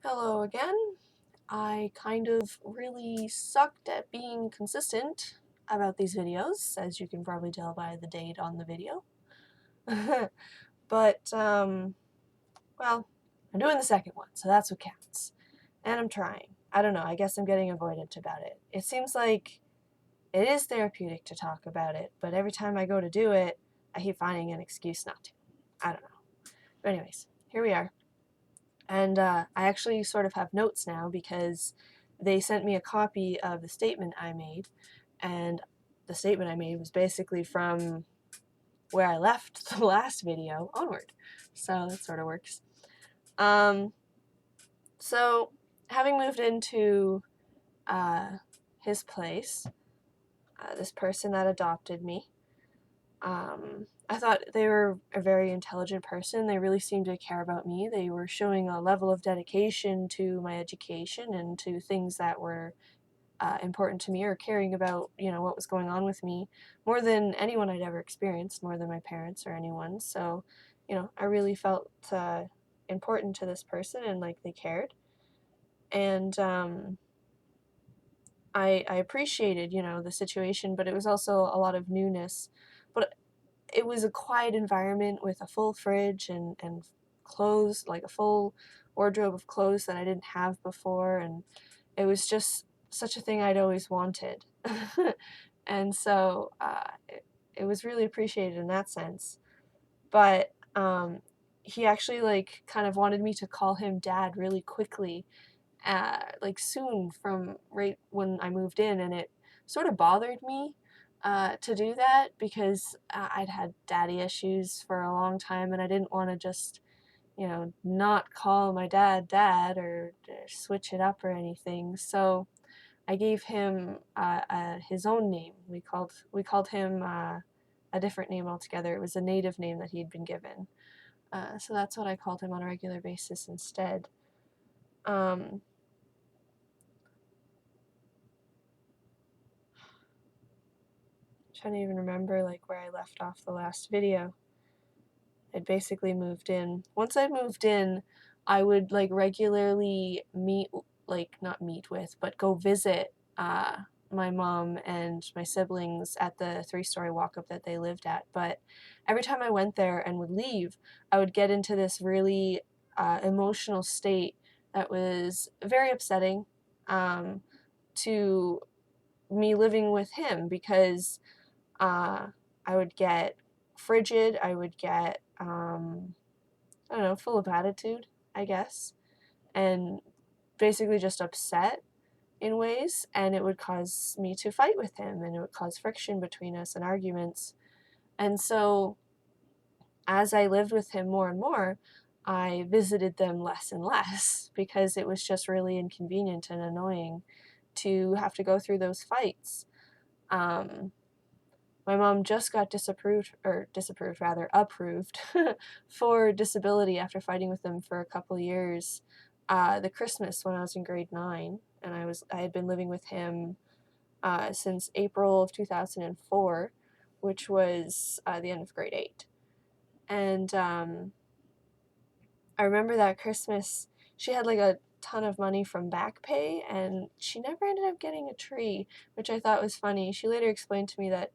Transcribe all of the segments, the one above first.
Hello again. I kind of really sucked at being consistent about these videos, as you can probably tell by the date on the video. But, well, I'm doing the second one, so that's what counts. And I'm trying. I don't know, I guess I'm getting avoidant about it. It seems like it is therapeutic to talk about it, but every time I go to do it, I keep finding an excuse not to. I don't know. But anyways, here we are. And I actually sort of have notes now because they sent me a copy of the statement I made, and the statement I made was basically from where I left the last video onward. So that sort of works. So having moved into his place, this person that adopted me, I thought they were a very intelligent person. They really seemed to care about me. They were showing a level of dedication to my education and to things that were important to me, or caring about, what was going on with me more than anyone I'd ever experienced, more than my parents or anyone. So, I really felt important to this person, and like they cared. And I appreciated, the situation, but it was also a lot of newness. But it was a quiet environment with a full fridge and clothes, like a full wardrobe of clothes that I didn't have before, and it was just such a thing I'd always wanted. And so it was really appreciated in that sense. But he actually kind of wanted me to call him dad really quickly, soon from right when I moved in, and it sort of bothered me to do that because I'd had daddy issues for a long time, and I didn't want to just, not call my dad dad or switch it up or anything. So I gave him his own name. We called him a different name altogether. It was a native name that he'd been given. So that's what I called him on a regular basis instead. Um, Trying to even remember where I left off the last video. I'd basically moved in. Once I moved in, I would regularly not meet with, but go visit my mom and my siblings at the 3-story walk-up that they lived at. But every time I went there and would leave, I would get into this really emotional state that was very upsetting to me living with him, because I would get frigid, I would get, I don't know, full of attitude, I guess, and basically just upset in ways, and it would cause me to fight with him, and it would cause friction between us and arguments. And so as I lived with him more and more, I visited them less and less because it was just really inconvenient and annoying to have to go through those fights. My mom just got approved for disability after fighting with them for a couple years. The Christmas when I was in grade 9, and I had been living with him since April of 2004, which was the end of grade 8. And I remember that Christmas, she had a ton of money from back pay, and she never ended up getting a tree, which I thought was funny. She later explained to me that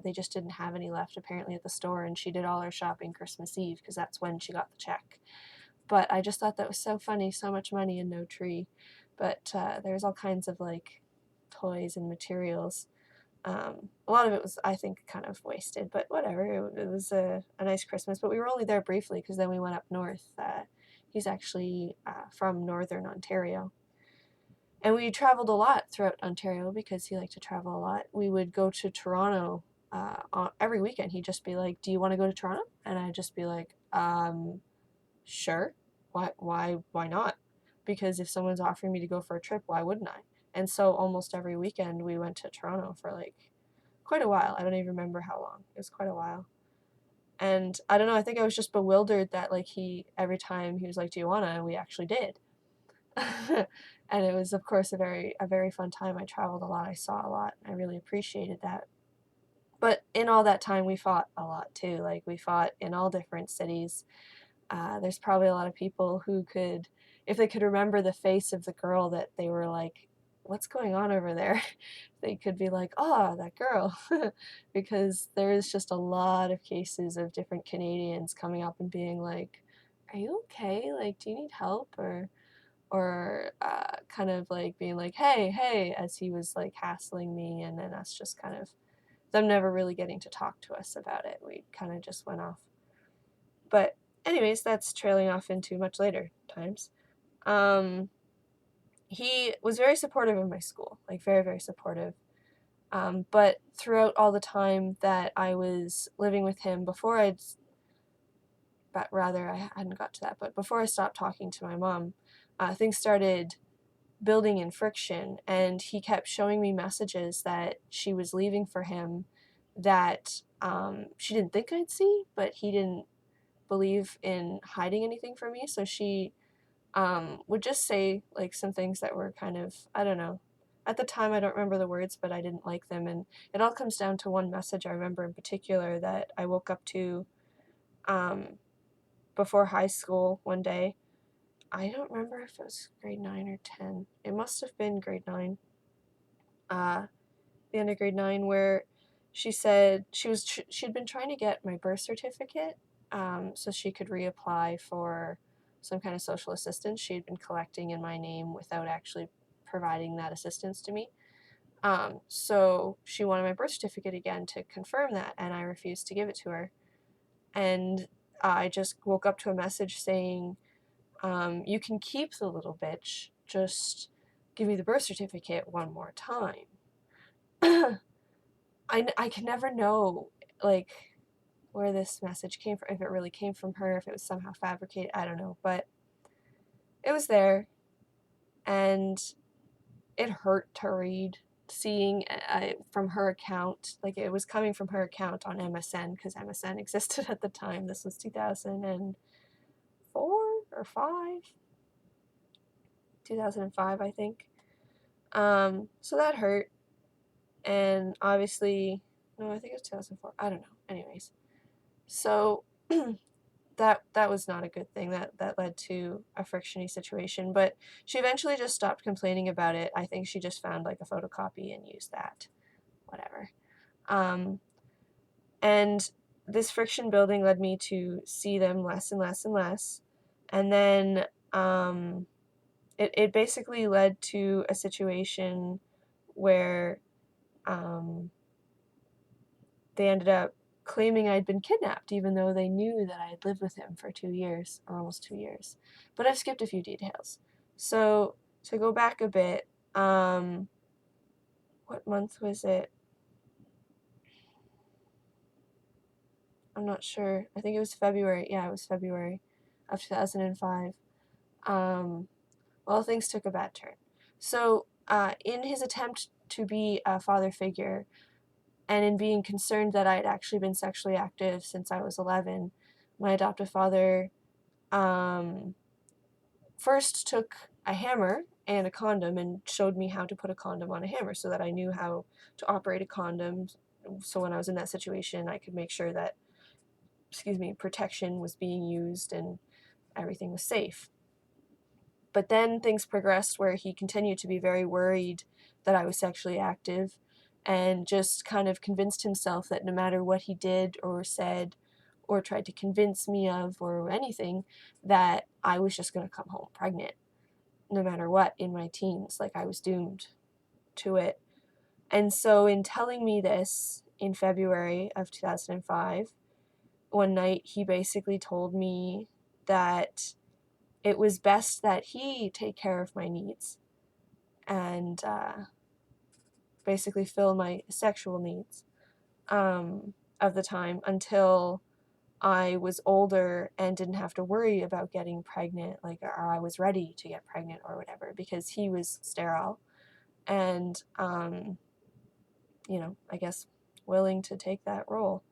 they just didn't have any left apparently at the store, and she did all her shopping Christmas Eve because that's when she got the check. But I just thought that was so funny, so much money and no tree. But there's all kinds of toys and materials. A lot of it was, I think, kind of wasted, but whatever. It was a nice Christmas, but we were only there briefly because then we went up north. He's actually from northern Ontario. And we traveled a lot throughout Ontario because he liked to travel a lot. We would go to Toronto every weekend. He'd just be like, "Do you want to go to Toronto?" And I'd just be like, "Sure. Why not? Because if someone's offering me to go for a trip, why wouldn't I?" And so almost every weekend we went to Toronto for quite a while. I don't even remember how long. It was quite a while. And I don't know, I think I was just bewildered that every time he was like, "Do you wanna?" And we actually did. And it was, of course, a very fun time. I traveled a lot, I saw a lot. I really appreciated that. But in all that time we fought a lot too. We fought in all different cities. There's probably a lot of people who could, if they could remember the face of the girl that they were like, what's going on over there? They could be like, oh, that girl. Because there is just a lot of cases of different Canadians coming up and being like, are you okay? Like, do you need help? Or kind of like being like, hey, as he was like hassling me, and then us just kind of, them never really getting to talk to us about it. We kind of just went off. But anyways, that's trailing off into much later times. He was very supportive of my school, like very, very supportive. But throughout all the time that I was living with him, but rather I hadn't got to that, but before I stopped talking to my mom, things started building in friction, and he kept showing me messages that she was leaving for him that she didn't think I'd see, but he didn't believe in hiding anything from me, so she would just say like some things that were kind of, I don't know. At the time, I don't remember the words, but I didn't like them, and it all comes down to one message I remember in particular that I woke up to before high school one day. I don't remember if it was grade 9 or 10. It must have been grade 9. The end of grade 9, where she said she'd been trying to get my birth certificate so she could reapply for some kind of social assistance she had been collecting in my name without actually providing that assistance to me. So she wanted my birth certificate again to confirm that, and I refused to give it to her. And I just woke up to a message saying, you can keep the little bitch, just give me the birth certificate one more time. I can never know, like, where this message came from, if it really came from her, if it was somehow fabricated, I don't know, but it was there, and it hurt to read, seeing from her account, like it was coming from her account on MSN, because MSN existed at the time. This was 2004 or 5? 2005, I think. So that hurt, and obviously, no, I think it was 2004, I don't know, anyways. So that was not a good thing. That led to a frictiony situation, but she eventually just stopped complaining about it. I think she just found like a photocopy and used that, whatever. And this friction building led me to see them less and less and less, and then it basically led to a situation where they ended up claiming I'd been kidnapped, even though they knew that I had lived with him for 2 years, or almost 2 years. But I've skipped a few details. So to go back a bit, what month was it? I'm not sure. I think it was February. Yeah, it was February of 2005. Well, things took a bad turn. So in his attempt to be a father figure, and in being concerned that I had actually been sexually active since I was 11, my adoptive father first took a hammer and a condom and showed me how to put a condom on a hammer so that I knew how to operate a condom. So when I was in that situation, I could make sure that, protection was being used and everything was safe. But then things progressed where he continued to be very worried that I was sexually active, and just kind of convinced himself that no matter what he did or said or tried to convince me of or anything, that I was just going to come home pregnant no matter what in my teens. Like, I was doomed to it. And so in telling me this in February of 2005, one night he basically told me that it was best that he take care of my needs and basically fill my sexual needs of the time until I was older and didn't have to worry about getting pregnant, like, or I was ready to get pregnant or whatever, because he was sterile and, I guess willing to take that role.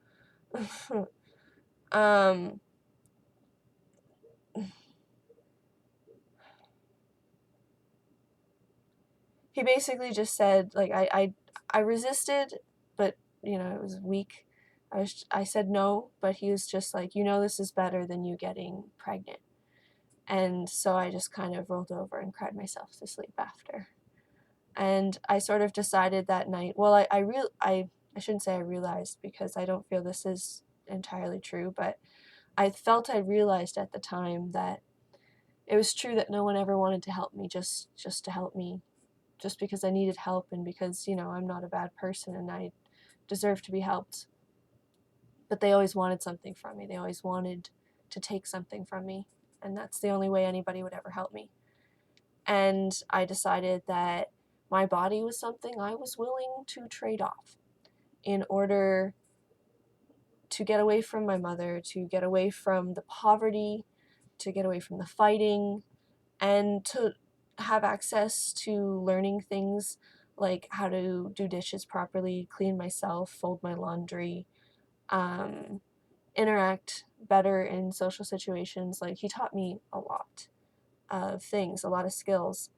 He basically just said, like, I resisted, but, it was weak. I said no, but he was just like, this is better than you getting pregnant. And so I just kind of rolled over and cried myself to sleep after. And I sort of decided that night, well, I shouldn't say I realized, because I don't feel this is entirely true, but I felt I realized at the time that it was true that no one ever wanted to help me just to help me, just because I needed help, and because, I'm not a bad person and I deserve to be helped. But they always wanted something from me. They always wanted to take something from me, and that's the only way anybody would ever help me. And I decided that my body was something I was willing to trade off in order to get away from my mother, to get away from the poverty, to get away from the fighting, and to have access to learning things like how to do dishes properly, clean myself, fold my laundry, um, interact better in social situations. Like, he taught me a lot of things, a lot of skills,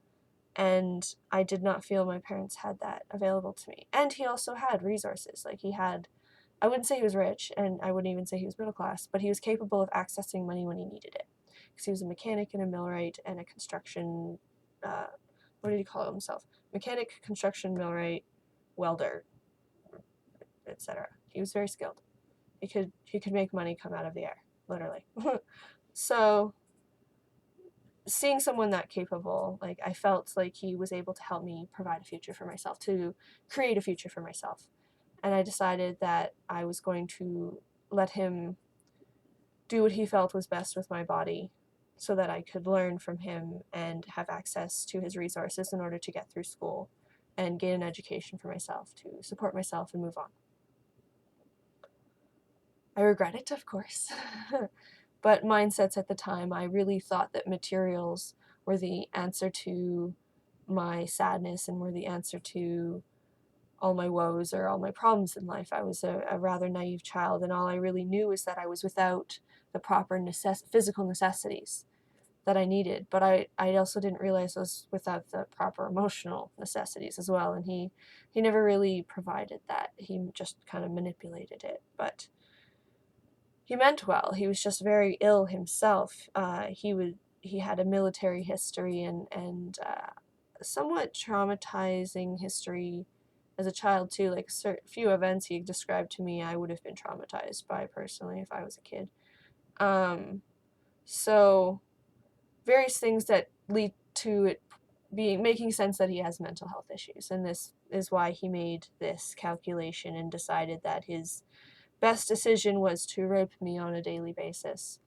and I did not feel my parents had that available to me. And he also had resources. Like, I wouldn't say he was rich, and I wouldn't even say he was middle class, but he was capable of accessing money when he needed it. Because he was a mechanic and a millwright and a construction, what did he call himself? Mechanic, construction, millwright, welder, etc. He was very skilled. He could make money come out of the air, literally. So seeing someone that capable, like, I felt like he was able to help me provide a future for myself, to create a future for myself. And I decided that I was going to let him do what he felt was best with my body, so that I could learn from him and have access to his resources in order to get through school and gain an education for myself, to support myself and move on. I regret it, of course. But mindsets at the time, I really thought that materials were the answer to my sadness and were the answer to all my woes or all my problems in life. I was a rather naive child, and all I really knew was that I was without the proper physical necessities that I needed. But I also didn't realize I was without the proper emotional necessities as well, and he never really provided that. He just kind of manipulated it. But he meant well. He was just very ill himself. He had a military history and somewhat traumatizing history as a child too. Like, few events he described to me, I would have been traumatized by personally if I was a kid. So various things that lead to it making sense that he has mental health issues, and this is why he made this calculation and decided that his best decision was to rape me on a daily basis,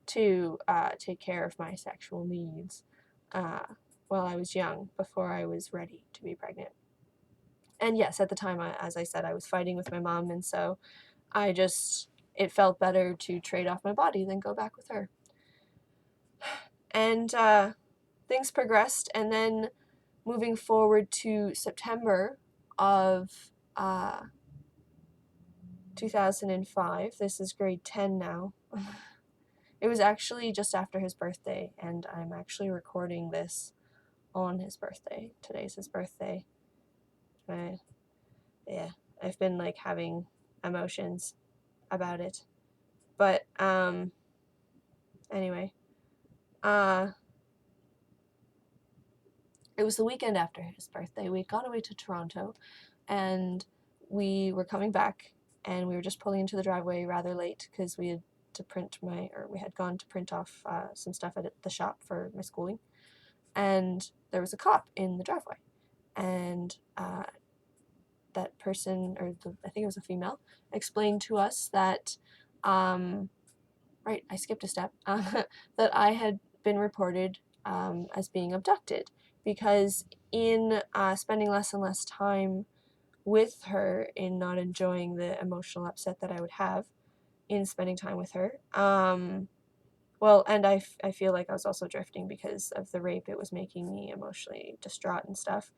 to take care of my sexual needs while I was young, before I was ready to be pregnant. And yes, at the time, as I said, I was fighting with my mom, and so it felt better to trade off my body than go back with her. And things progressed, and then moving forward to September of 2005, this is grade 10 now. It was actually just after his birthday, and I'm actually recording this on his birthday. Today's his birthday. Yeah, I've been like having emotions about it. But anyway, it was the weekend after his birthday. We'd gone away to Toronto, and we were coming back, and we were just pulling into the driveway rather late because we had gone to print off some stuff at the shop for my schooling, and there was a cop in the driveway, and that person, I think it was a female, explained to us that, right, I skipped a step, that I had been reported as being abducted, because in spending less and less time with her, in not enjoying the emotional upset that I would have in spending time with her, well, and I feel like I was also drifting because of the rape. It was making me emotionally distraught and stuff.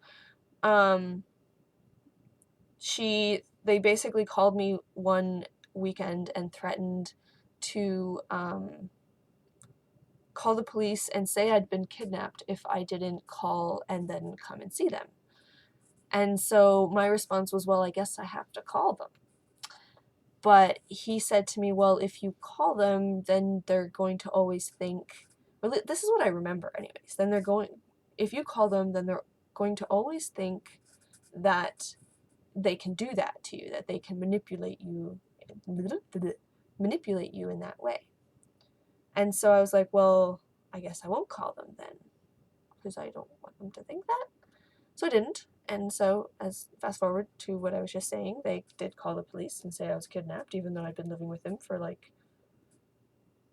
They basically called me one weekend and threatened to call the police and say I'd been kidnapped if I didn't call and then come and see them. And so my response was, well, I guess I have to call them. But he said to me, well, if you call them, then they're going to always think this is what I remember anyways. Then if you call them, then they're going to always think that they can do that to you, that they can manipulate you in that way. And so I was like, well, I guess I won't call them then, because I don't want them to think that. So I didn't. And so, as fast forward to what I was just saying, they did call the police and say I was kidnapped, even though I'd been living with him for like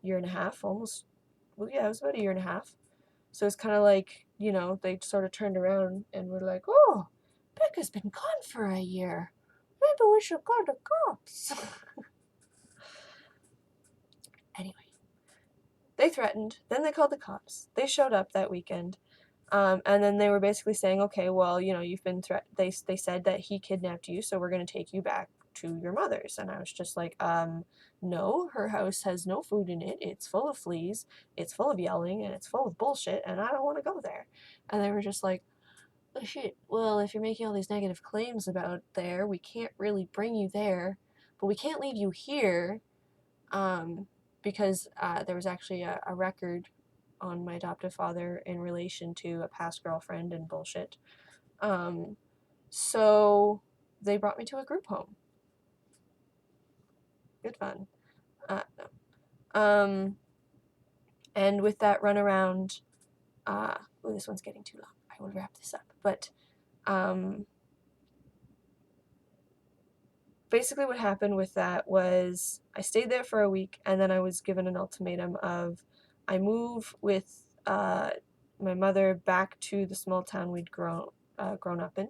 a year and a half, almost. Well, yeah, it was about a year and a half. So it's kind of like, they sort of turned around and were like, oh, Becca's been gone for a year. Maybe we should call the cops. Anyway, they threatened. Then they called the cops. They showed up that weekend. And then they were basically saying, okay, well, you've been they said that he kidnapped you, so we're going to take you back to your mother's. And I was just like, no, her house has no food in it. It's full of fleas. It's full of yelling, and it's full of bullshit, and I don't want to go there. And they were just like, oh, shit, well, if you're making all these negative claims about there, we can't really bring you there, but we can't leave you here, because there was actually a record on my adoptive father in relation to a past girlfriend and bullshit. So they brought me to a group home. Good fun. No. And with that runaround, this one's getting too long. I will wrap this up. But basically what happened with that was I stayed there for a week, and then I was given an ultimatum of I move with my mother back to the small town we'd grown up in.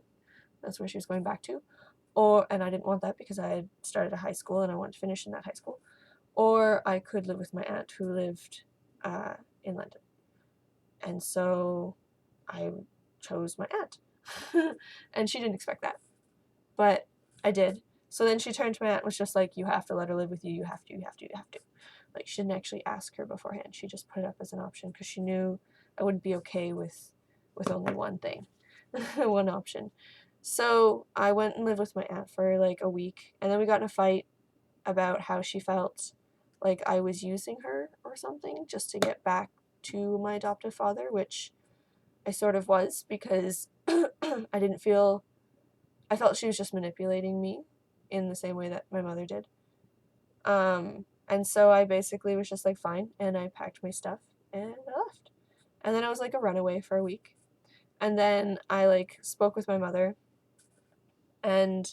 That's where she was going back to. And I didn't want that because I had started a high school and I wanted to finish in that high school. Or I could live with my aunt who lived in London. And so I chose my aunt. And she didn't expect that. But I did. So then she turned to my aunt and was just like, you have to let her live with you. You have to. Like, she didn't actually ask her beforehand. She just put it up as an option because she knew I wouldn't be okay with only one thing, one option. So I went and lived with my aunt for like a week, and then we got in a fight about how she felt like I was using her or something just to get back to my adoptive father, which I sort of was, because I felt she was just manipulating me in the same way that my mother did. And so I basically was just like, fine, and I packed my stuff and I left. And then I was like a runaway for a week. And then I like spoke with my mother, and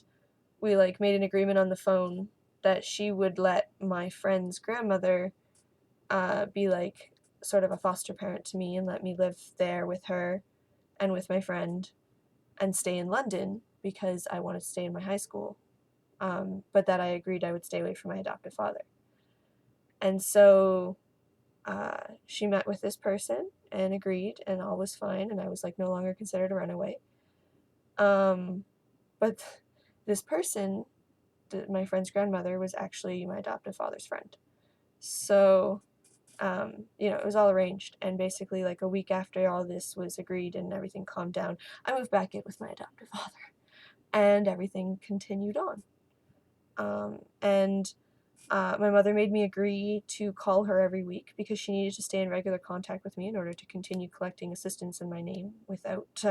we like made an agreement on the phone that she would let my friend's grandmother be like sort of a foster parent to me and let me live there with her and with my friend and stay in London because I wanted to stay in my high school. But that I agreed I would stay away from my adoptive father. And so she met with this person and agreed, and all was fine, and I was like no longer considered a runaway. But this person, my friend's grandmother, was actually my adoptive father's friend. So, it was all arranged, and basically like a week after all this was agreed and everything calmed down, I moved back in with my adoptive father, and everything continued on. My mother made me agree to call her every week because she needed to stay in regular contact with me in order to continue collecting assistance in my name without,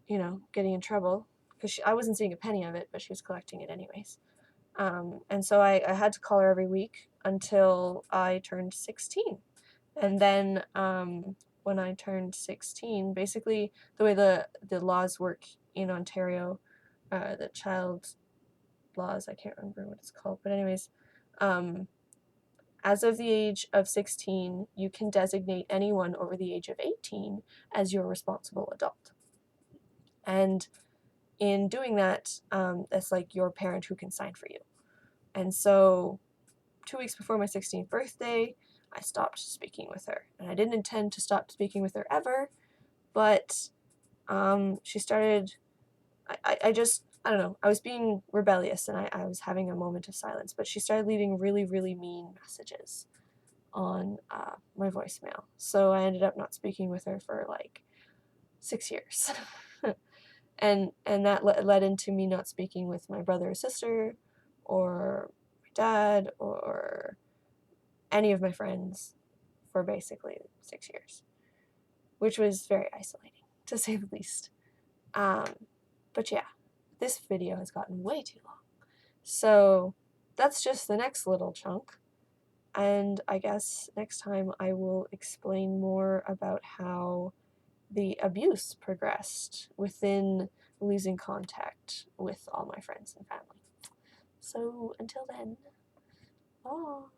getting in trouble. Because I wasn't seeing a penny of it, but she was collecting it anyways. And so I had to call her every week until I turned 16. And then when I turned 16, basically the way the laws work in Ontario, the child laws, I can't remember what it's called, but anyways, as of the age of 16, you can designate anyone over the age of 18 as your responsible adult. And in doing that, that's like your parent who can sign for you. And so 2 weeks before my 16th birthday, I stopped speaking with her. And I didn't intend to stop speaking with her ever, but she started, I don't know, I was being rebellious and I was having a moment of silence, but she started leaving really, really mean messages on my voicemail. So I ended up not speaking with her for like 6 years. and that led into me not speaking with my brother or sister or my dad or any of my friends for basically 6 years, which was very isolating, to say the least. But yeah, this video has gotten way too long. So that's just the next little chunk. And I guess next time I will explain more about how the abuse progressed within losing contact with all my friends and family. So until then, bye.